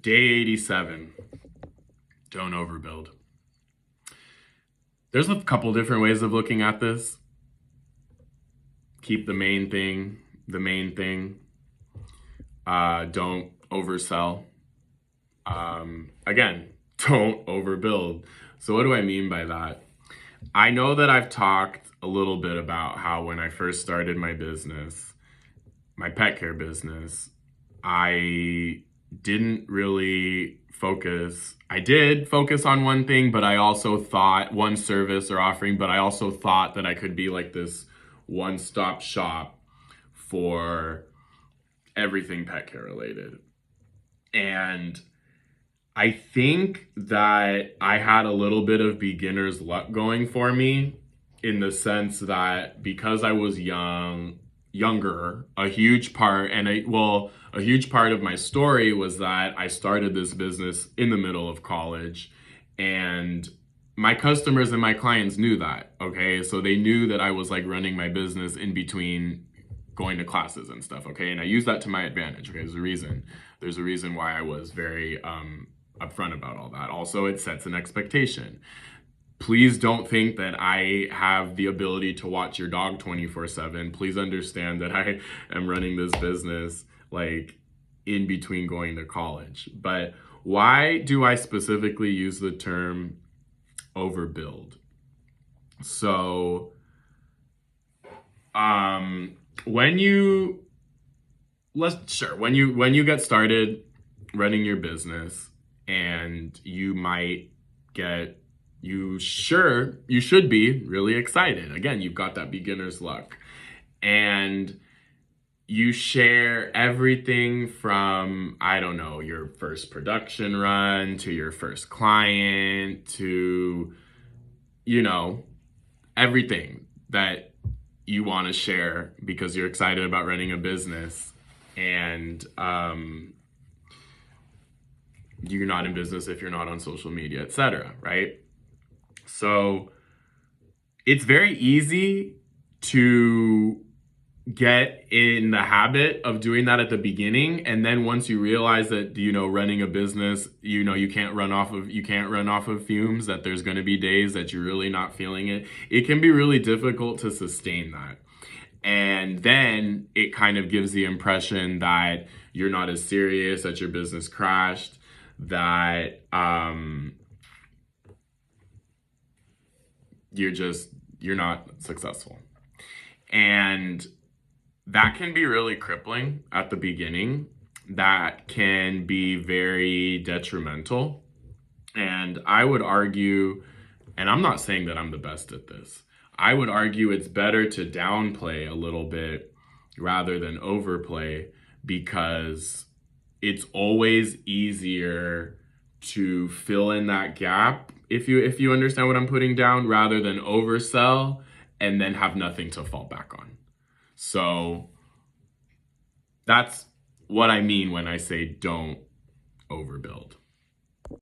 Day 87, don't overbuild. There's a couple different ways of looking at this. Keep the main thing the main thing. Don't oversell. Again, don't overbuild. So what do I mean by that? I know that I've talked a little bit about how when I first started my business, my pet care business, I didn't really focus. I did focus on one thing, but I also thought one service or offering, but I also thought that I could be like this one-stop shop for everything pet care related. And I think that I had a little bit of beginner's luck going for me in the sense that because I was younger, a huge part of my story was that I started this business in the middle of college, and my customers and my clients knew that, okay? So they knew that I was like running my business in between going to classes and stuff, okay? And I use that to my advantage, okay? There's a reason why I was very upfront about all that. Also, it sets an expectation. Please don't think that I have the ability to watch your dog 24/7. Please understand that I am running this business like in between going to college. But why do I specifically use the term overbuild? So, when you get started running your business, and you should be really excited. Again, you've got that beginner's luck, and you share everything from, I don't know, your first production run to your first client to, everything that you want to share because you're excited about running a business. And you're not in business if you're not on social media, etc., right? So it's very easy to get in the habit of doing that at the beginning, and then once you realize that running a business, you can't run off of fumes, that there's going to be days that you're really not feeling it. It can be really difficult to sustain that. And then it kind of gives the impression that you're not as serious, that your business crashed, that you're not successful. And that can be really crippling at the beginning. That can be very detrimental. And I would argue, and I'm not saying that I'm the best at this, I would argue it's better to downplay a little bit rather than overplay, because it's always easier to fill in that gap, if you understand what I'm putting down, rather than oversell and then have nothing to fall back on. So that's what I mean when I say don't overbuild.